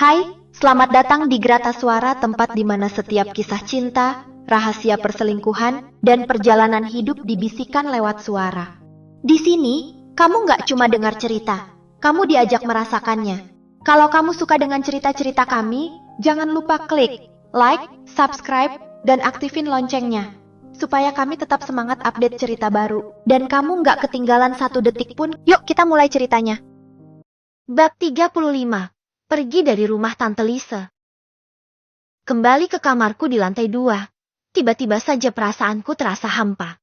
Hai, selamat datang di Grata Suara, tempat di mana setiap kisah cinta, rahasia perselingkuhan, dan perjalanan hidup dibisikkan lewat suara. Di sini, kamu nggak cuma dengar cerita, kamu diajak merasakannya. Kalau kamu suka dengan cerita-cerita kami, jangan lupa klik like, subscribe, dan aktifin loncengnya, supaya kami tetap semangat update cerita baru, dan kamu nggak ketinggalan satu detik pun. Yuk kita mulai ceritanya. Bab 35. Pergi dari rumah Tante Lise. Kembali ke kamarku di lantai 2. Tiba-tiba saja perasaanku terasa hampa.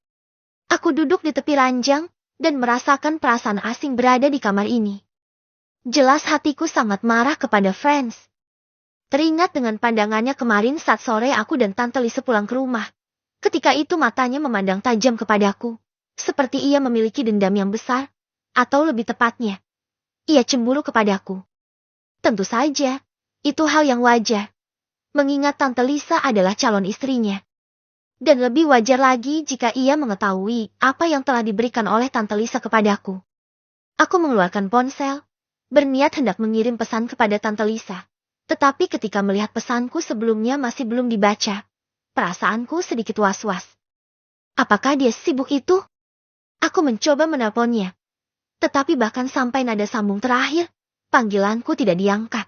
Aku duduk di tepi ranjang dan merasakan perasaan asing berada di kamar ini. Jelas hatiku sangat marah kepada Franz. Teringat dengan pandangannya kemarin saat sore aku dan Tante Lise pulang ke rumah. Ketika itu matanya memandang tajam kepadaku, seperti ia memiliki dendam yang besar, atau lebih tepatnya, ia cemburu kepadaku. Tentu saja, itu hal yang wajar, mengingat Tante Lisa adalah calon istrinya. Dan lebih wajar lagi jika ia mengetahui apa yang telah diberikan oleh Tante Lisa kepadaku. Aku mengeluarkan ponsel, berniat hendak mengirim pesan kepada Tante Lisa. Tetapi ketika melihat pesanku sebelumnya masih belum dibaca, perasaanku sedikit was-was. Apakah dia sibuk itu? Aku mencoba menelponnya. Tetapi bahkan sampai nada sambung terakhir, panggilanku tidak diangkat.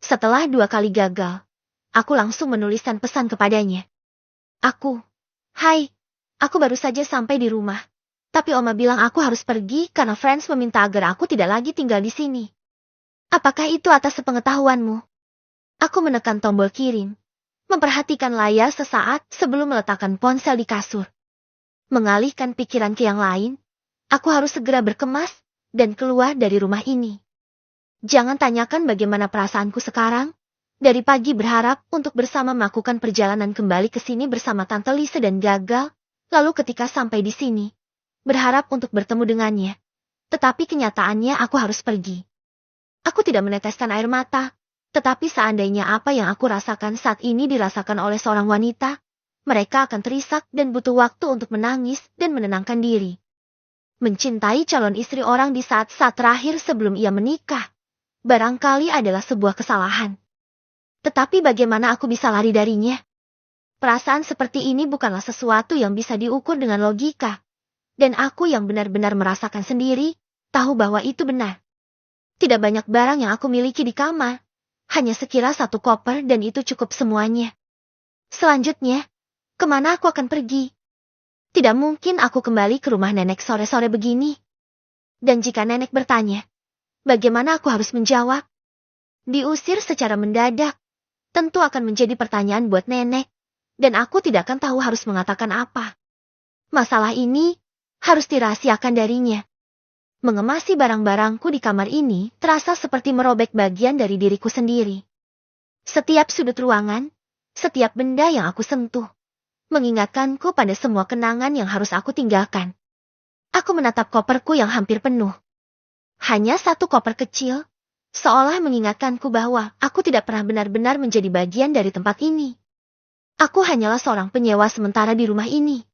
Setelah 2 kali gagal, aku langsung menuliskan pesan kepadanya. Hai, aku baru saja sampai di rumah. Tapi Oma bilang aku harus pergi karena Franz meminta agar aku tidak lagi tinggal di sini. Apakah itu atas sepengetahuanmu? Aku menekan tombol kirim, memperhatikan layar sesaat sebelum meletakkan ponsel di kasur. Mengalihkan pikiran ke yang lain, aku harus segera berkemas dan keluar dari rumah ini. Jangan tanyakan bagaimana perasaanku sekarang. Dari pagi berharap untuk bersama melakukan perjalanan kembali ke sini bersama Tante Lise dan gagal. Lalu ketika sampai di sini, berharap untuk bertemu dengannya. Tetapi kenyataannya aku harus pergi. Aku tidak meneteskan air mata. Tetapi seandainya apa yang aku rasakan saat ini dirasakan oleh seorang wanita, mereka akan terisak dan butuh waktu untuk menangis dan menenangkan diri. Mencintai calon istri orang di saat-saat terakhir sebelum ia menikah barangkali adalah sebuah kesalahan. Tetapi bagaimana aku bisa lari darinya? Perasaan seperti ini bukanlah sesuatu yang bisa diukur dengan logika. Dan aku yang benar-benar merasakan sendiri, tahu bahwa itu benar. Tidak banyak barang yang aku miliki di kamar. Hanya sekira 1 koper dan itu cukup semuanya. Selanjutnya, kemana aku akan pergi? Tidak mungkin aku kembali ke rumah nenek sore-sore begini. Dan jika nenek bertanya, bagaimana aku harus menjawab? Diusir secara mendadak, tentu akan menjadi pertanyaan buat nenek, dan aku tidak akan tahu harus mengatakan apa. Masalah ini harus dirahasiakan darinya. Mengemasi barang-barangku di kamar ini terasa seperti merobek bagian dari diriku sendiri. Setiap sudut ruangan, setiap benda yang aku sentuh, mengingatkanku pada semua kenangan yang harus aku tinggalkan. Aku menatap koperku yang hampir penuh. Hanya 1 koper kecil, seolah mengingatkanku bahwa aku tidak pernah benar-benar menjadi bagian dari tempat ini. Aku hanyalah seorang penyewa sementara di rumah ini.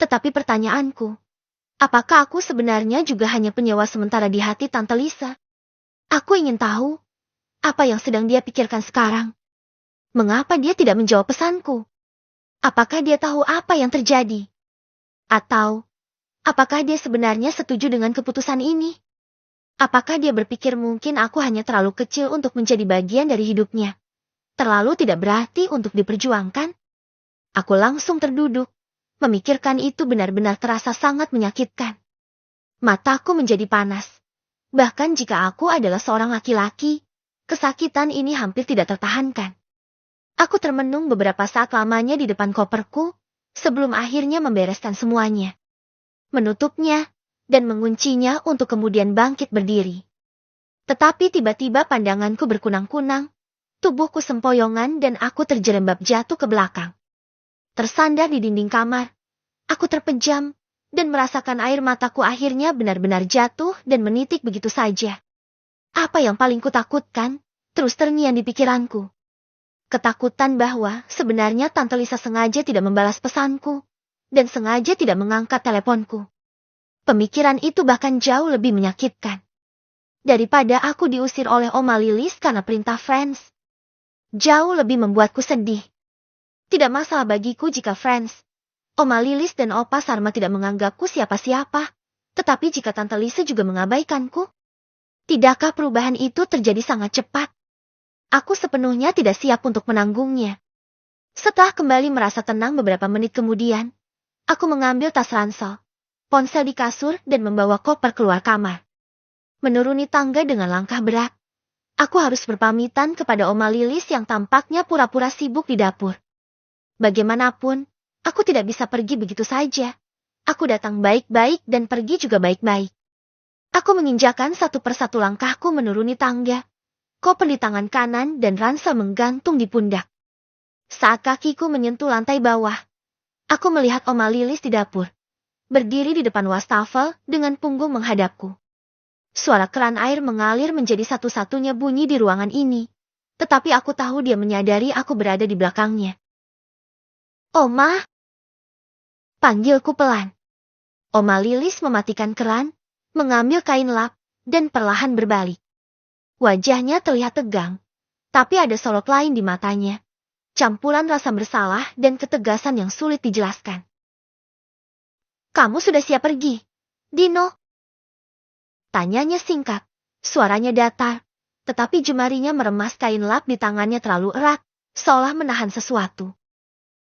Tetapi pertanyaanku, apakah aku sebenarnya juga hanya penyewa sementara di hati Tante Lisa? Aku ingin tahu, apa yang sedang dia pikirkan sekarang? Mengapa dia tidak menjawab pesanku? Apakah dia tahu apa yang terjadi? Atau, apakah dia sebenarnya setuju dengan keputusan ini? Apakah dia berpikir mungkin aku hanya terlalu kecil untuk menjadi bagian dari hidupnya? Terlalu tidak berarti untuk diperjuangkan? Aku langsung terduduk. Memikirkan itu benar-benar terasa sangat menyakitkan. Mataku menjadi panas. Bahkan jika aku adalah seorang laki-laki, kesakitan ini hampir tidak tertahankan. Aku termenung beberapa saat lamanya di depan koperku, sebelum akhirnya membereskan semuanya. Menutupnya dan menguncinya untuk kemudian bangkit berdiri. Tetapi tiba-tiba pandanganku berkunang-kunang, tubuhku sempoyongan dan aku terjerembab jatuh ke belakang. Tersandar di dinding kamar, aku terpejam dan merasakan air mataku akhirnya benar-benar jatuh dan menitik begitu saja. Apa yang paling kutakutkan, terus terngiang di pikiranku. Ketakutan bahwa sebenarnya Tante Lisa sengaja tidak membalas pesanku, dan sengaja tidak mengangkat teleponku. Pemikiran itu bahkan jauh lebih menyakitkan. Daripada aku diusir oleh Oma Lilis karena perintah Franz. Jauh lebih membuatku sedih. Tidak masalah bagiku jika Franz, Oma Lilis dan Opa Sarma tidak menganggapku siapa-siapa. Tetapi jika Tante Lisa juga mengabaikanku, tidakkah perubahan itu terjadi sangat cepat? Aku sepenuhnya tidak siap untuk menanggungnya. Setelah kembali merasa tenang beberapa menit kemudian, aku mengambil tas ransel, ponsel di kasur dan membawa koper keluar kamar. Menuruni tangga dengan langkah berat, aku harus berpamitan kepada Oma Lilis yang tampaknya pura-pura sibuk di dapur. Bagaimanapun, aku tidak bisa pergi begitu saja. Aku datang baik-baik dan pergi juga baik-baik. Aku menginjakan satu persatu langkahku menuruni tangga, koper di tangan kanan dan ransel menggantung di pundak. Saat kakiku menyentuh lantai bawah, aku melihat Oma Lilis di dapur, berdiri di depan wastafel dengan punggung menghadapku. Suara keran air mengalir menjadi satu-satunya bunyi di ruangan ini, tetapi aku tahu dia menyadari aku berada di belakangnya. Oma, panggilku pelan. Oma Lilis mematikan keran, mengambil kain lap, dan perlahan berbalik. Wajahnya terlihat tegang, tapi ada sorot lain di matanya. Campuran rasa bersalah dan ketegasan yang sulit dijelaskan. Kamu sudah siap pergi, Dino? Tanyanya singkat, suaranya datar, tetapi jemarinya meremas kain lap di tangannya terlalu erat, seolah menahan sesuatu.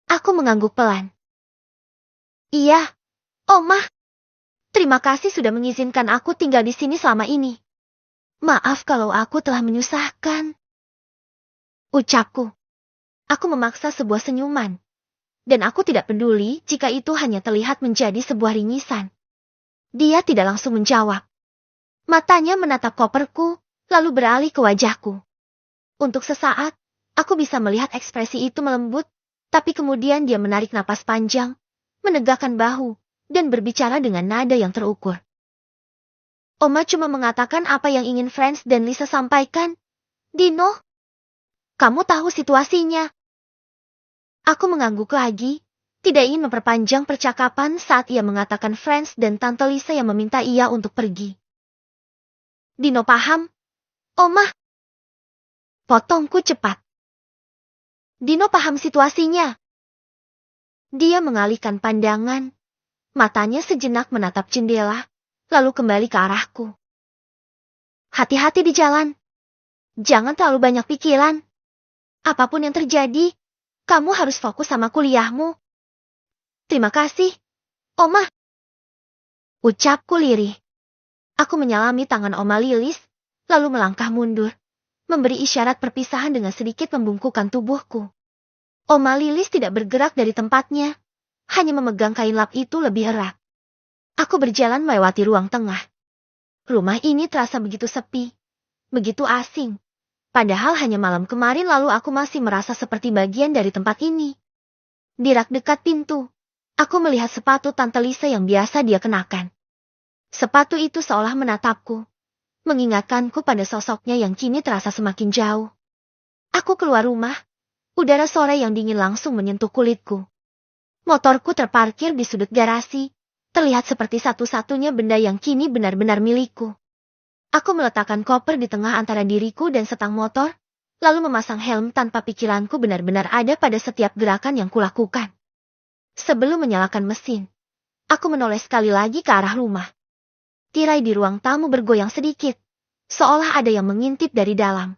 Aku mengangguk pelan. Iya, Oma. Terima kasih sudah mengizinkan aku tinggal di sini selama ini. Maaf kalau aku telah menyusahkan. Ucapku. Aku memaksa sebuah senyuman. Dan aku tidak peduli jika itu hanya terlihat menjadi sebuah ringisan. Dia tidak langsung menjawab. Matanya menatap koperku, lalu beralih ke wajahku. Untuk sesaat, aku bisa melihat ekspresi itu melembut, tapi kemudian dia menarik napas panjang, menegakkan bahu, dan berbicara dengan nada yang terukur. Oma cuma mengatakan apa yang ingin Franz dan Lisa sampaikan. Dino, kamu tahu situasinya. Aku mengangguk lagi, tidak ingin memperpanjang percakapan saat ia mengatakan Franz dan Tante Lisa yang meminta ia untuk pergi. Dino paham? Oma. Potongku cepat. Dino paham situasinya. Dia mengalihkan pandangan, matanya sejenak menatap jendela, lalu kembali ke arahku. Hati-hati di jalan. Jangan terlalu banyak pikiran. Apapun yang terjadi, kamu harus fokus sama kuliahmu. Terima kasih, Oma. Ucapku lirih. Aku menyalami tangan Oma Lilis, lalu melangkah mundur, memberi isyarat perpisahan dengan sedikit membungkukkan tubuhku. Oma Lilis tidak bergerak dari tempatnya, hanya memegang kain lap itu lebih erat. Aku berjalan melewati ruang tengah. Rumah ini terasa begitu sepi, begitu asing. Padahal hanya malam kemarin lalu aku masih merasa seperti bagian dari tempat ini. Di rak dekat pintu, aku melihat sepatu Tante Lisa yang biasa dia kenakan. Sepatu itu seolah menatapku, mengingatkanku pada sosoknya yang kini terasa semakin jauh. Aku keluar rumah, udara sore yang dingin langsung menyentuh kulitku. Motorku terparkir di sudut garasi, terlihat seperti satu-satunya benda yang kini benar-benar milikku. Aku meletakkan koper di tengah antara diriku dan setang motor, lalu memasang helm tanpa pikiranku benar-benar ada pada setiap gerakan yang kulakukan. Sebelum menyalakan mesin, aku menoleh sekali lagi ke arah rumah. Tirai di ruang tamu bergoyang sedikit, seolah ada yang mengintip dari dalam.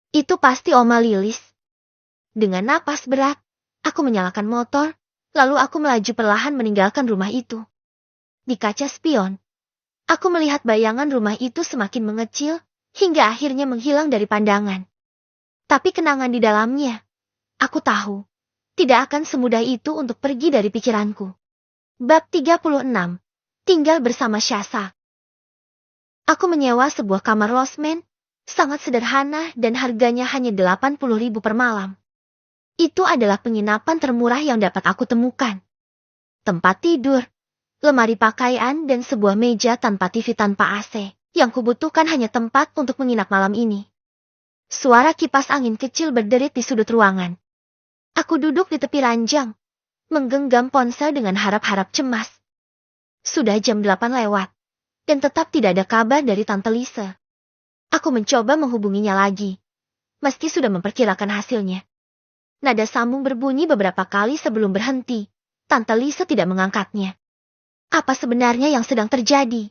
Itu pasti Oma Lilis. Dengan napas berat, aku menyalakan motor, lalu aku melaju perlahan meninggalkan rumah itu. Di kaca spion, aku melihat bayangan rumah itu semakin mengecil, hingga akhirnya menghilang dari pandangan. Tapi kenangan di dalamnya, aku tahu, tidak akan semudah itu untuk pergi dari pikiranku. Bab 36. Tinggal bersama Syasa. Aku menyewa sebuah kamar losmen, sangat sederhana dan harganya hanya 80.000 per malam. Itu adalah penginapan termurah yang dapat aku temukan. Tempat tidur, lemari pakaian dan sebuah meja tanpa TV tanpa AC. Yang kubutuhkan hanya tempat untuk menginap malam ini. Suara kipas angin kecil berderit di sudut ruangan. Aku duduk di tepi ranjang, menggenggam ponsel dengan harap-harap cemas. Sudah jam 8 lewat, dan tetap tidak ada kabar dari Tante Lisa. Aku mencoba menghubunginya lagi, meski sudah memperkirakan hasilnya. Nada sambung berbunyi beberapa kali sebelum berhenti. Tante Lisa tidak mengangkatnya. Apa sebenarnya yang sedang terjadi?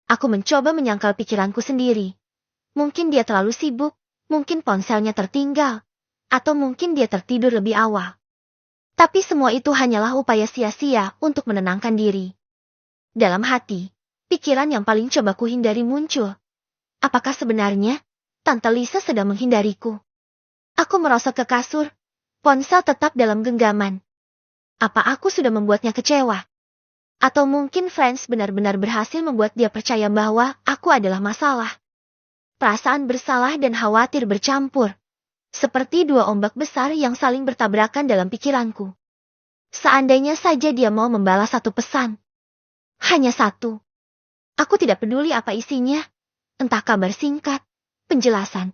Aku mencoba menyangkal pikiranku sendiri. Mungkin dia terlalu sibuk, mungkin ponselnya tertinggal, atau mungkin dia tertidur lebih awal. Tapi semua itu hanyalah upaya sia-sia untuk menenangkan diri. Dalam hati, pikiran yang paling coba kuhindari muncul. Apakah sebenarnya Tante Lisa sedang menghindariku? Aku merosot ke kasur, ponsel tetap dalam genggaman. Apa aku sudah membuatnya kecewa? Atau mungkin Franz benar-benar berhasil membuat dia percaya bahwa aku adalah masalah? Perasaan bersalah dan khawatir bercampur, seperti dua ombak besar yang saling bertabrakan dalam pikiranku. Seandainya saja dia mau membalas satu pesan. Hanya satu. Aku tidak peduli apa isinya, entah kabar singkat, penjelasan,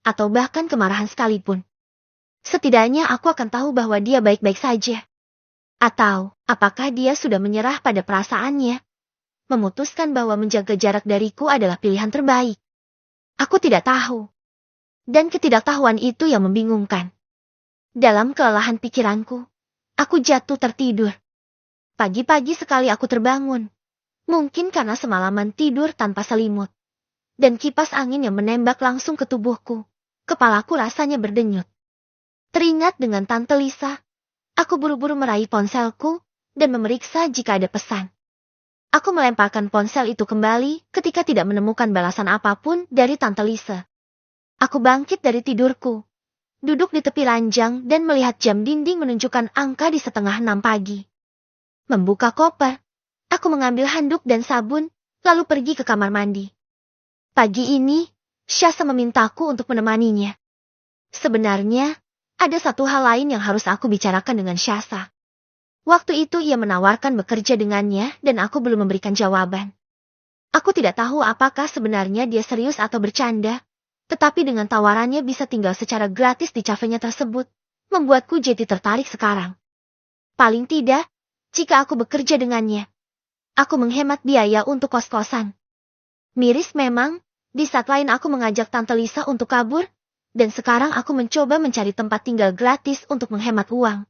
atau bahkan kemarahan sekalipun. Setidaknya aku akan tahu bahwa dia baik-baik saja. Atau, apakah dia sudah menyerah pada perasaannya, memutuskan bahwa menjaga jarak dariku adalah pilihan terbaik. Aku tidak tahu. Dan ketidaktahuan itu yang membingungkan. Dalam kelelahan pikiranku, aku jatuh tertidur. Pagi-pagi sekali aku terbangun. Mungkin karena semalaman tidur tanpa selimut. Dan kipas angin yang menembak langsung ke tubuhku. Kepalaku rasanya berdenyut. Teringat dengan Tante Lisa, aku buru-buru meraih ponselku dan memeriksa jika ada pesan. Aku melemparkan ponsel itu kembali ketika tidak menemukan balasan apapun dari Tante Lisa. Aku bangkit dari tidurku, duduk di tepi ranjang dan melihat jam dinding menunjukkan angka di 5:30 pagi. Membuka koper, aku mengambil handuk dan sabun, lalu pergi ke kamar mandi. Pagi ini, Syasa memintaku untuk menemaninya. Sebenarnya, ada satu hal lain yang harus aku bicarakan dengan Syasa. Waktu itu ia menawarkan bekerja dengannya dan aku belum memberikan jawaban. Aku tidak tahu apakah sebenarnya dia serius atau bercanda, tetapi dengan tawarannya bisa tinggal secara gratis di kafenya tersebut, membuatku jadi tertarik sekarang. Paling tidak, jika aku bekerja dengannya, aku menghemat biaya untuk kos-kosan. Miris memang, di saat lain aku mengajak Tante Lisa untuk kabur, dan sekarang aku mencoba mencari tempat tinggal gratis untuk menghemat uang.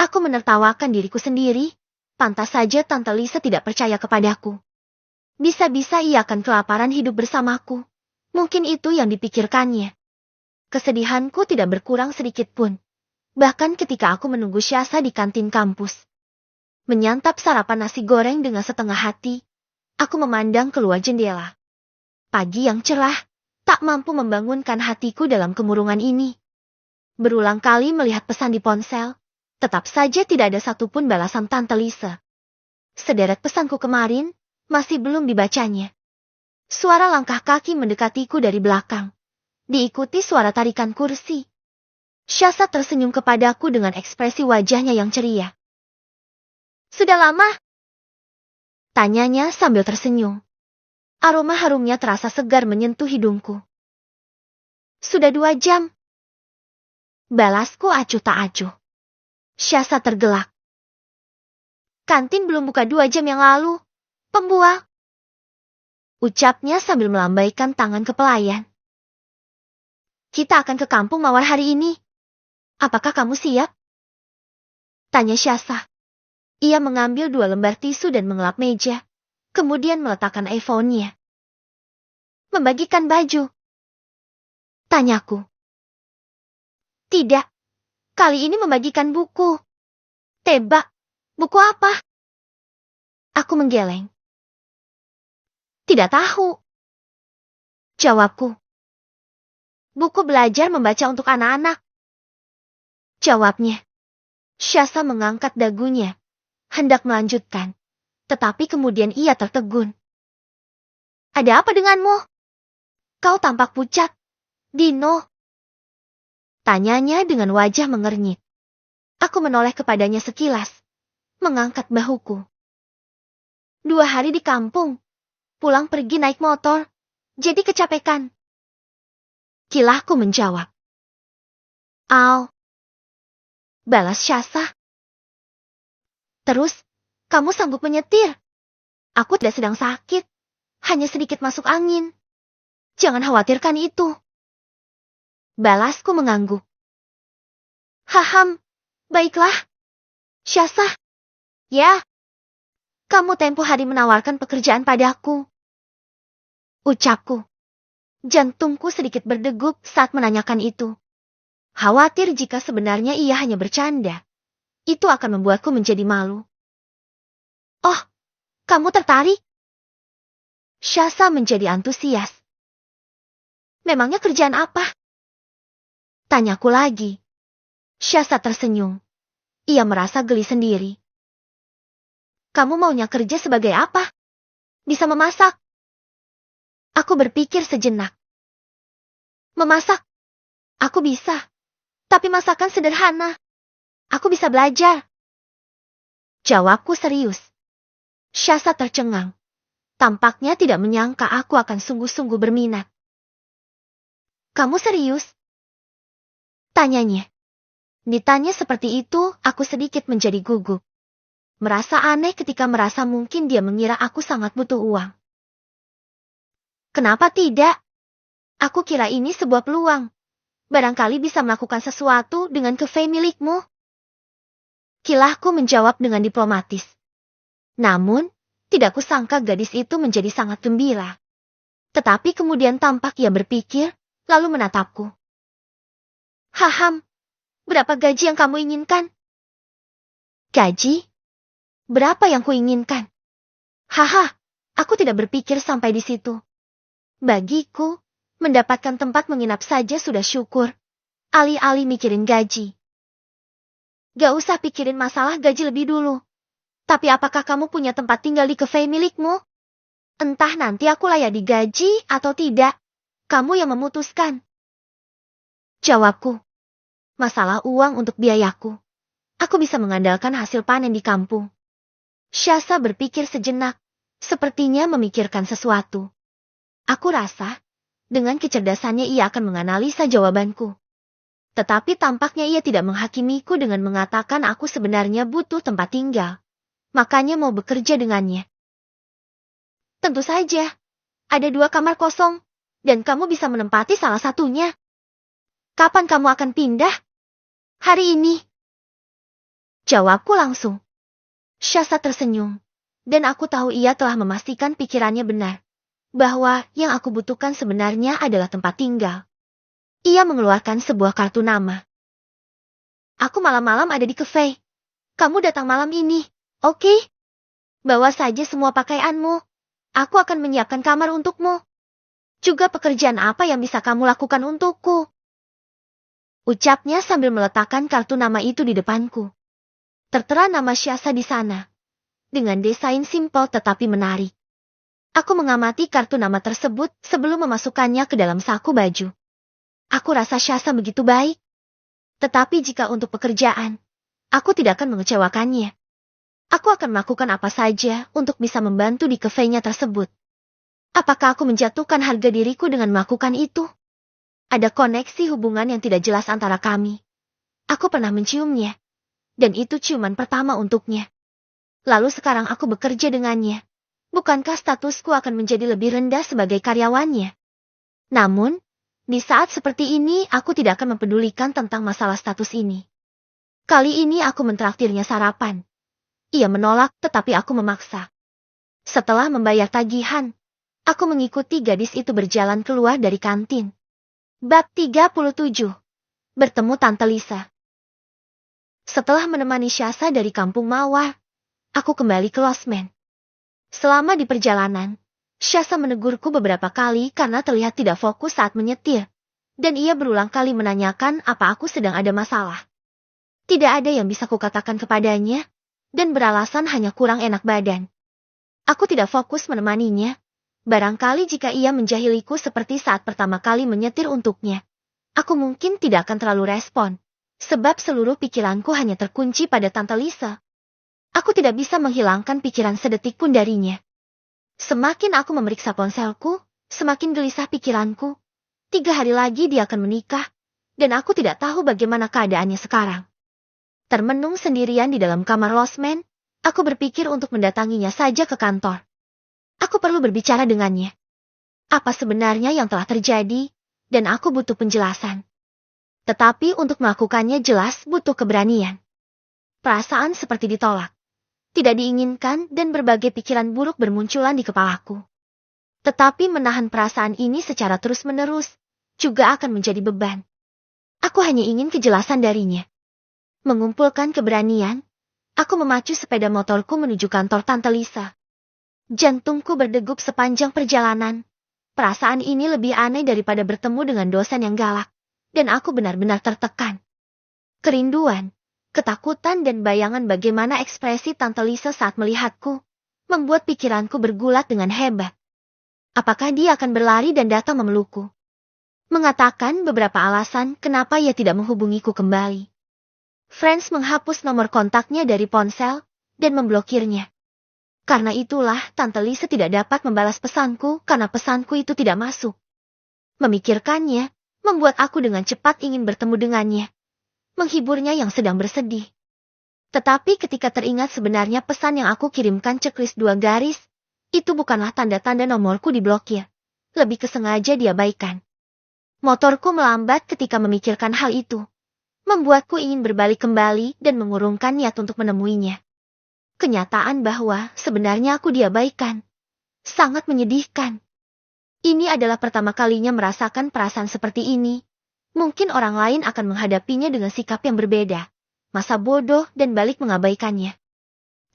Aku menertawakan diriku sendiri, pantas saja Tante Lisa tidak percaya kepadaku. Bisa-bisa ia akan kelaparan hidup bersamaku. Mungkin itu yang dipikirkannya. Kesedihanku tidak berkurang sedikit pun. Bahkan ketika aku menunggu Syasa di kantin kampus. Menyantap sarapan nasi goreng dengan setengah hati, aku memandang keluar jendela. Pagi yang cerah, tak mampu membangunkan hatiku dalam kemurungan ini. Berulang kali melihat pesan di ponsel, tetap saja tidak ada satupun balasan Tante Lisa. Sederet pesanku kemarin, masih belum dibacanya. Suara langkah kaki mendekatiku dari belakang. Diikuti suara tarikan kursi. Syasa tersenyum kepadaku dengan ekspresi wajahnya yang ceria. Sudah lama? Tanyanya sambil tersenyum. Aroma harumnya terasa segar menyentuh hidungku. Sudah 2 jam. Balasku acuh tak acuh. Syasa tergelak. Kantin belum buka 2 jam yang lalu. Pembual. Ucapnya sambil melambaikan tangan ke pelayan. Kita akan ke kampung Mawar hari ini. Apakah kamu siap? Tanya Syasa. Ia mengambil 2 lembar tisu dan mengelap meja. Kemudian meletakkan iPhone-nya. Membagikan baju. Tanyaku. Tidak. Kali ini membagikan buku. Tebak. Buku apa? Aku menggeleng. Tidak tahu. Jawabku. Buku belajar membaca untuk anak-anak. Jawabnya. Syasa mengangkat dagunya. Hendak melanjutkan. Tetapi kemudian ia tertegun. Ada apa denganmu? Kau tampak pucat. Dino. Tanyanya dengan wajah mengernyit. Aku menoleh kepadanya sekilas. Mengangkat bahuku. 2 hari di kampung. Pulang pergi naik motor. Jadi kecapekan. Kilahku menjawab. Au. Balas Syasa. Terus, kamu sanggup menyetir? Aku tidak sedang sakit. Hanya sedikit masuk angin. Jangan khawatirkan itu. Balasku mengangguk. Haham, baiklah. Syasa. Ya. Kamu tempo hari menawarkan pekerjaan padaku. Ucapku. Jantungku sedikit berdegup saat menanyakan itu. Khawatir jika sebenarnya ia hanya bercanda. Itu akan membuatku menjadi malu. Oh, kamu tertarik? Syasa menjadi antusias. Memangnya kerjaan apa? Tanyaku lagi. Syasa tersenyum. Ia merasa geli sendiri. Kamu maunya kerja sebagai apa? Bisa memasak? Aku berpikir sejenak. Memasak? Aku bisa. Tapi masakan sederhana. Aku bisa belajar. Jawabku serius. Syasa tercengang. Tampaknya tidak menyangka aku akan sungguh-sungguh berminat. Kamu serius? Tanyanya. Ditanya seperti itu, aku sedikit menjadi gugup. Merasa aneh ketika merasa mungkin dia mengira aku sangat butuh uang. Kenapa tidak? Aku kira ini sebuah peluang. Barangkali bisa melakukan sesuatu dengan cafe milikmu. Kilahku menjawab dengan diplomatis. Namun, tidak kusangka gadis itu menjadi sangat gembira. Tetapi kemudian tampak ia berpikir, lalu menatapku. Haham, berapa gaji yang kamu inginkan? Gaji? Berapa yang kuinginkan? Haha, aku tidak berpikir sampai di situ. Bagiku, mendapatkan tempat menginap saja sudah syukur. Alih-alih mikirin gaji. Gak usah pikirin masalah gaji lebih dulu. Tapi apakah kamu punya tempat tinggal di cafe milikmu? Entah nanti aku layak digaji atau tidak. Kamu yang memutuskan. Jawabku. Masalah uang untuk biayaku. Aku bisa mengandalkan hasil panen di kampung. Syasa berpikir sejenak, sepertinya memikirkan sesuatu. Aku rasa, dengan kecerdasannya ia akan menganalisa jawabanku. Tetapi tampaknya ia tidak menghakimiku dengan mengatakan aku sebenarnya butuh tempat tinggal. Makanya mau bekerja dengannya. Tentu saja, ada 2 kamar kosong, dan kamu bisa menempati salah satunya. Kapan kamu akan pindah? Hari ini. Jawabku langsung. Syasa tersenyum, dan aku tahu ia telah memastikan pikirannya benar, bahwa yang aku butuhkan sebenarnya adalah tempat tinggal. Ia mengeluarkan sebuah kartu nama. Aku malam-malam ada di cafe. Kamu datang malam ini, oke? Bawa saja semua pakaianmu. Aku akan menyiapkan kamar untukmu. Juga pekerjaan apa yang bisa kamu lakukan untukku? Ucapnya sambil meletakkan kartu nama itu di depanku. Tertera nama Syasa di sana. Dengan desain simpel tetapi menarik. Aku mengamati kartu nama tersebut sebelum memasukkannya ke dalam saku baju. Aku rasa Syasa begitu baik. Tetapi jika untuk pekerjaan, aku tidak akan mengecewakannya. Aku akan melakukan apa saja untuk bisa membantu di kafenya tersebut. Apakah aku menjatuhkan harga diriku dengan melakukan itu? Ada koneksi hubungan yang tidak jelas antara kami. Aku pernah menciumnya. Dan itu ciuman pertama untuknya. Lalu sekarang aku bekerja dengannya. Bukankah statusku akan menjadi lebih rendah sebagai karyawannya? Namun, di saat seperti ini aku tidak akan mempedulikan tentang masalah status ini. Kali ini aku mentraktirnya sarapan. Ia menolak tetapi aku memaksa. Setelah membayar tagihan, aku mengikuti gadis itu berjalan keluar dari kantin. Bab 37. Bertemu Tante Lisa. Setelah menemani Syasa dari kampung Mawar, aku kembali ke losmen. Selama di perjalanan, Syasa menegurku beberapa kali karena terlihat tidak fokus saat menyetir, dan ia berulang kali menanyakan apa aku sedang ada masalah. Tidak ada yang bisa kukatakan kepadanya, dan beralasan hanya kurang enak badan. Aku tidak fokus menemaninya, barangkali jika ia menjahiliku seperti saat pertama kali menyetir untuknya. Aku mungkin tidak akan terlalu respon. Sebab seluruh pikiranku hanya terkunci pada Tante Lisa. Aku tidak bisa menghilangkan pikiran sedetik pun darinya. Semakin aku memeriksa ponselku, semakin gelisah pikiranku. 3 hari lagi dia akan menikah, dan aku tidak tahu bagaimana keadaannya sekarang. Termenung sendirian di dalam kamar losmen, aku berpikir untuk mendatanginya saja ke kantor. Aku perlu berbicara dengannya. apa sebenarnya yang telah terjadi, dan aku butuh penjelasan. Tetapi untuk melakukannya jelas butuh keberanian. Perasaan seperti ditolak, tidak diinginkan, dan berbagai pikiran buruk bermunculan di kepalaku. Tetapi menahan perasaan ini secara terus-menerus juga akan menjadi beban. Aku hanya ingin kejelasan darinya. Mengumpulkan keberanian, aku memacu sepeda motorku menuju kantor Tante Lisa. Jantungku berdegup sepanjang perjalanan. Perasaan ini lebih aneh daripada bertemu dengan dosen yang galak, dan aku benar-benar tertekan. Kerinduan, ketakutan, dan bayangan bagaimana ekspresi Tante Lisa saat melihatku membuat pikiranku bergulat dengan hebat. Apakah dia akan berlari dan datang memelukku? Mengatakan beberapa alasan kenapa ia tidak menghubungiku kembali. Franz menghapus nomor kontaknya dari ponsel dan memblokirnya. Karena itulah Tante Lisa tidak dapat membalas pesanku karena pesanku itu tidak masuk. Memikirkannya membuat aku dengan cepat ingin bertemu dengannya, menghiburnya yang sedang bersedih. Tetapi ketika teringat sebenarnya pesan yang aku kirimkan checklist 2 garis, itu bukanlah tanda-tanda nomorku diblokir. Lebih kesengaja diabaikan. Motorku melambat ketika memikirkan hal itu. Membuatku ingin berbalik kembali dan mengurungkan niat untuk menemuinya. Kenyataan bahwa sebenarnya aku diabaikan sangat menyedihkan. Ini adalah pertama kalinya merasakan perasaan seperti ini. Mungkin orang lain akan menghadapinya dengan sikap yang berbeda. Masa bodoh dan balik mengabaikannya.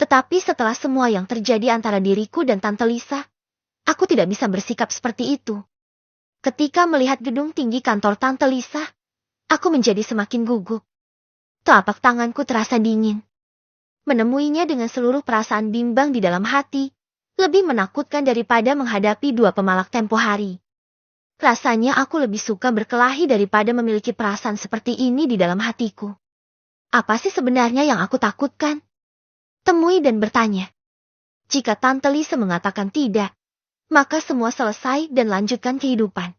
Tetapi setelah semua yang terjadi antara diriku dan Tante Lisa, aku tidak bisa bersikap seperti itu. Ketika melihat gedung tinggi kantor Tante Lisa, aku menjadi semakin gugup. Telapak tanganku terasa dingin. Menemuinya dengan seluruh perasaan bimbang di dalam hati, lebih menakutkan daripada menghadapi 2 pemalak tempo hari. Rasanya aku lebih suka berkelahi daripada memiliki perasaan seperti ini di dalam hatiku. Apa sih sebenarnya yang aku takutkan? Temui dan bertanya. Jika Tante Lisa mengatakan tidak, maka semua selesai dan lanjutkan kehidupan.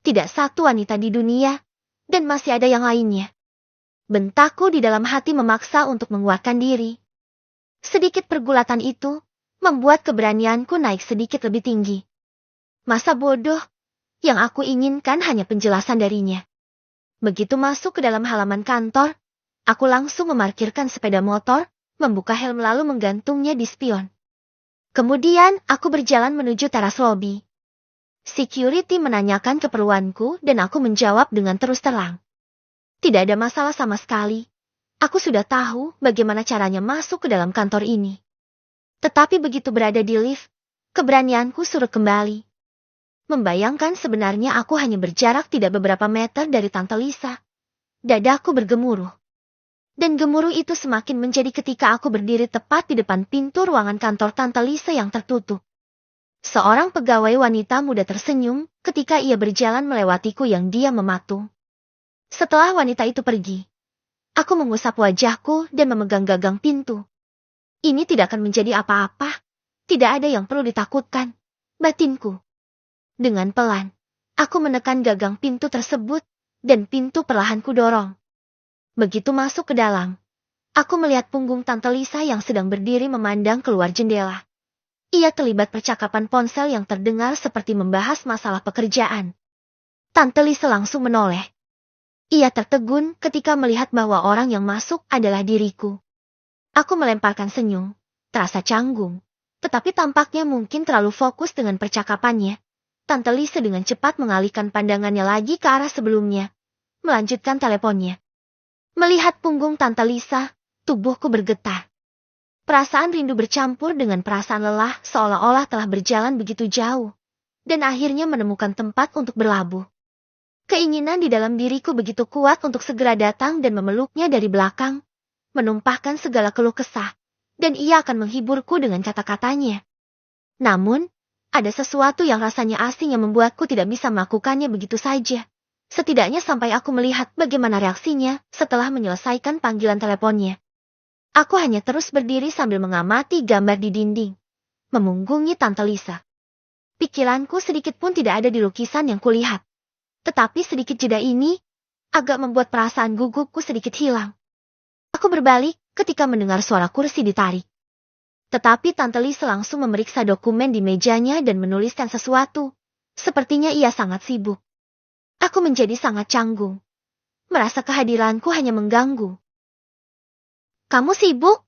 Tidak satu wanita di dunia, dan masih ada yang lainnya. Bentakku di dalam hati memaksa untuk menguatkan diri. Sedikit pergulatan itu membuat keberanianku naik sedikit lebih tinggi. Masa bodoh, yang aku inginkan hanya penjelasan darinya. Begitu masuk ke dalam halaman kantor, aku langsung memarkirkan sepeda motor, membuka helm lalu menggantungnya di spion. Kemudian aku berjalan menuju teras lobi. Security menanyakan keperluanku dan aku menjawab dengan terus terang. Tidak ada masalah sama sekali. Aku sudah tahu bagaimana caranya masuk ke dalam kantor ini. Tetapi begitu berada di lift, keberanianku surut kembali. Membayangkan sebenarnya aku hanya berjarak tidak beberapa meter dari Tante Lisa. Dadaku bergemuruh. Dan gemuruh itu semakin menjadi ketika aku berdiri tepat di depan pintu ruangan kantor Tante Lisa yang tertutup. Seorang pegawai wanita muda tersenyum ketika ia berjalan melewatiku yang diam mematung. Setelah wanita itu pergi, aku mengusap wajahku dan memegang gagang pintu. Ini tidak akan menjadi apa-apa. Tidak ada yang perlu ditakutkan. Batinku. Dengan pelan, aku menekan gagang pintu tersebut dan pintu perlahan kudorong. Begitu masuk ke dalam, aku melihat punggung Tante Lisa yang sedang berdiri memandang keluar jendela. Ia terlibat percakapan ponsel yang terdengar seperti membahas masalah pekerjaan. Tante Lisa langsung menoleh. Ia tertegun ketika melihat bahwa orang yang masuk adalah diriku. Aku melemparkan senyum, terasa canggung, tetapi tampaknya mungkin terlalu fokus dengan percakapannya. Tante Lisa dengan cepat mengalihkan pandangannya lagi ke arah sebelumnya, melanjutkan teleponnya. Melihat punggung Tante Lisa, tubuhku bergetar. Perasaan rindu bercampur dengan perasaan lelah seolah-olah telah berjalan begitu jauh, dan akhirnya menemukan tempat untuk berlabuh. Keinginan di dalam diriku begitu kuat untuk segera datang dan memeluknya dari belakang, menumpahkan segala keluh kesah, dan ia akan menghiburku dengan kata-katanya. Namun, ada sesuatu yang rasanya asing yang membuatku tidak bisa melakukannya begitu saja. Setidaknya sampai aku melihat bagaimana reaksinya setelah menyelesaikan panggilan teleponnya. Aku hanya terus berdiri sambil mengamati gambar di dinding, memunggungi Tante Lisa. Pikiranku sedikit pun tidak ada di lukisan yang kulihat. Tetapi sedikit jeda ini agak membuat perasaan gugupku sedikit hilang. Aku berbalik ketika mendengar suara kursi ditarik. Tetapi Tante Lisa langsung memeriksa dokumen di mejanya dan menuliskan sesuatu. Sepertinya ia sangat sibuk. Aku menjadi sangat canggung. Merasa kehadiranku hanya mengganggu. Kamu sibuk?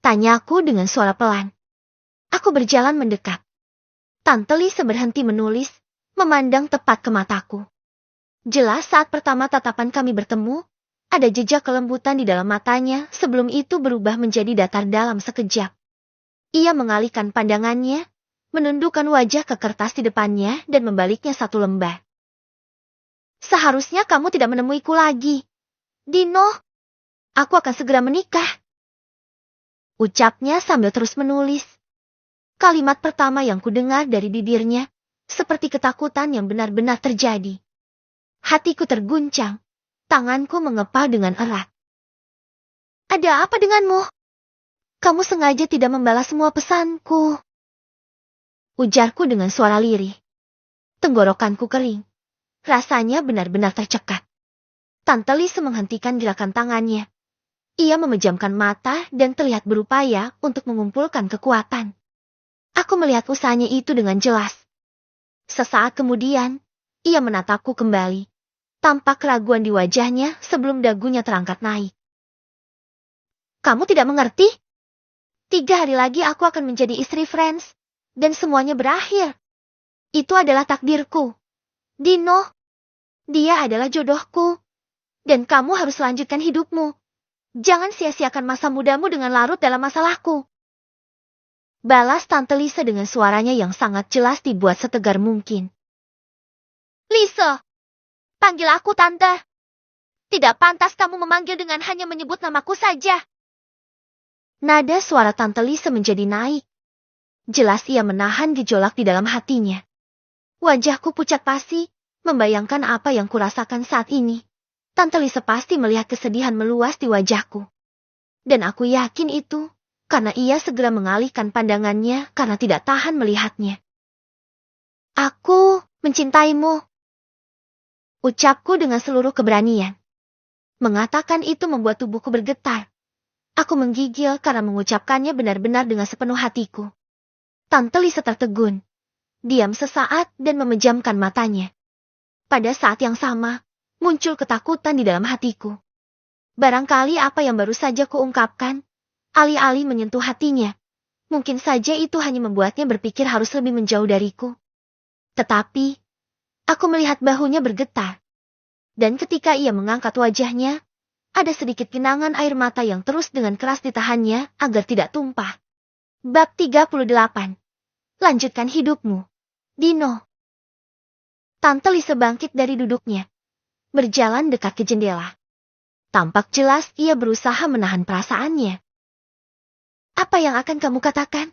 Tanyaku dengan suara pelan. Aku berjalan mendekat. Tante Lisa berhenti menulis, memandang tepat ke mataku. Jelas saat pertama tatapan kami bertemu, ada jejak kelembutan di dalam matanya sebelum itu berubah menjadi datar dalam sekejap. Ia mengalihkan pandangannya, menundukkan wajah ke kertas di depannya dan membaliknya satu lembar. Seharusnya kamu tidak menemuiku lagi. Dino, aku akan segera menikah. Ucapnya sambil terus menulis. Kalimat pertama yang kudengar dari bibirnya, seperti ketakutan yang benar-benar terjadi. Hatiku terguncang, tanganku mengepal dengan erat. Ada apa denganmu? Kamu sengaja tidak membalas semua pesanku. Ujarku dengan suara lirih. Tenggorokanku kering. Rasanya benar-benar tercekat. Tante Lisa menghentikan gerakan tangannya. Ia memejamkan mata dan terlihat berupaya untuk mengumpulkan kekuatan. Aku melihat usahanya itu dengan jelas. Sesaat kemudian, ia menatapku kembali. Tampak keraguan di wajahnya sebelum dagunya terangkat naik. Kamu tidak mengerti? 3 hari lagi aku akan menjadi istri Franz, dan semuanya berakhir. Itu adalah takdirku. Dino, dia adalah jodohku. Dan kamu harus lanjutkan hidupmu. Jangan sia-siakan masa mudamu dengan larut dalam masalahku. Balas Tante Lisa dengan suaranya yang sangat jelas dibuat setegar mungkin. Lisa, panggil aku Tante. Tidak pantas kamu memanggil dengan hanya menyebut namaku saja. Nada suara Tante Lisa menjadi naik. Jelas ia menahan gejolak di dalam hatinya. Wajahku pucat pasi, membayangkan apa yang kurasakan saat ini. Tante Lisa pasti melihat kesedihan meluas di wajahku. Dan aku yakin itu, karena ia segera mengalihkan pandangannya karena tidak tahan melihatnya. Aku mencintaimu. Ucapku dengan seluruh keberanian. Mengatakan itu membuat tubuhku bergetar. Aku menggigil karena mengucapkannya benar-benar dengan sepenuh hatiku. Tante Lisa tertegun. Diam sesaat dan memejamkan matanya. Pada saat yang sama, muncul ketakutan di dalam hatiku. Barangkali apa yang baru saja kuungkapkan, alih-alih menyentuh hatinya, mungkin saja itu hanya membuatnya berpikir harus lebih menjauh dariku. Tetapi, aku melihat bahunya bergetar. Dan ketika ia mengangkat wajahnya, ada sedikit genangan air mata yang terus dengan keras ditahannya agar tidak tumpah. Bab 38. Lanjutkan hidupmu, Dino. Tante Lisa bangkit dari duduknya. Berjalan dekat ke jendela. Tampak jelas ia berusaha menahan perasaannya. Apa yang akan kamu katakan?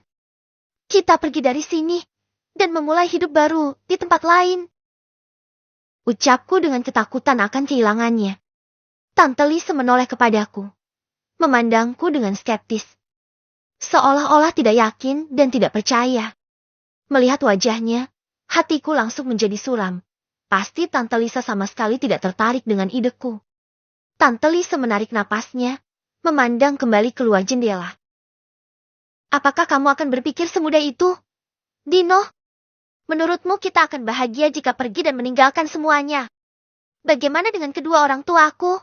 Kita pergi dari sini dan memulai hidup baru di tempat lain. Ucapku dengan ketakutan akan kehilangannya. Tante Lisa menoleh kepadaku. Memandangku dengan skeptis. Seolah-olah tidak yakin dan tidak percaya. Melihat wajahnya, hatiku langsung menjadi suram. Pasti Tante Lisa sama sekali tidak tertarik dengan ideku. Tante Lisa menarik napasnya, memandang kembali keluar jendela. Apakah kamu akan berpikir semudah itu? Dino, menurutmu kita akan bahagia jika pergi dan meninggalkan semuanya? Bagaimana dengan kedua orang tuaku?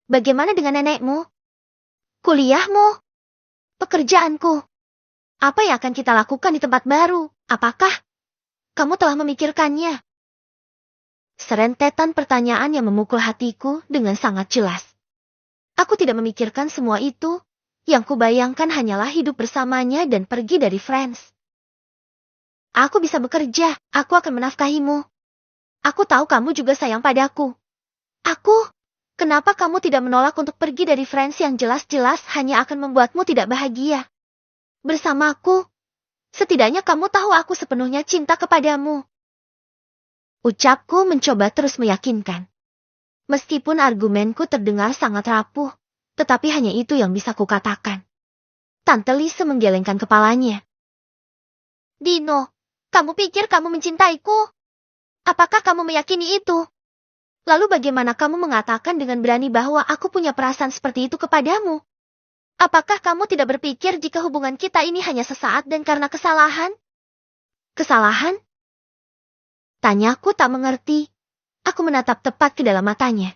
Bagaimana dengan nenekmu? Kuliahmu? Pekerjaanku? Apa yang akan kita lakukan di tempat baru? Apakah kamu telah memikirkannya? Serentetan pertanyaan yang memukul hatiku dengan sangat jelas. Aku tidak memikirkan semua itu, yang kubayangkan hanyalah hidup bersamanya dan pergi dari Franz. Aku bisa bekerja, aku akan menafkahimu. Aku tahu kamu juga sayang padaku. Kenapa kamu tidak menolak untuk pergi dari Franz yang jelas-jelas hanya akan membuatmu tidak bahagia? Bersamaku, setidaknya kamu tahu aku sepenuhnya cinta kepadamu. Ucapku mencoba terus meyakinkan. Meskipun argumenku terdengar sangat rapuh, tetapi hanya itu yang bisa kukatakan. Tante Lisa menggelengkan kepalanya. Dino, kamu pikir kamu mencintaiku? Apakah kamu meyakini itu? Lalu bagaimana kamu mengatakan dengan berani bahwa aku punya perasaan seperti itu kepadamu? Apakah kamu tidak berpikir jika hubungan kita ini hanya sesaat dan karena kesalahan? Kesalahan? Tanyaku tak mengerti. Aku menatap tepat ke dalam matanya.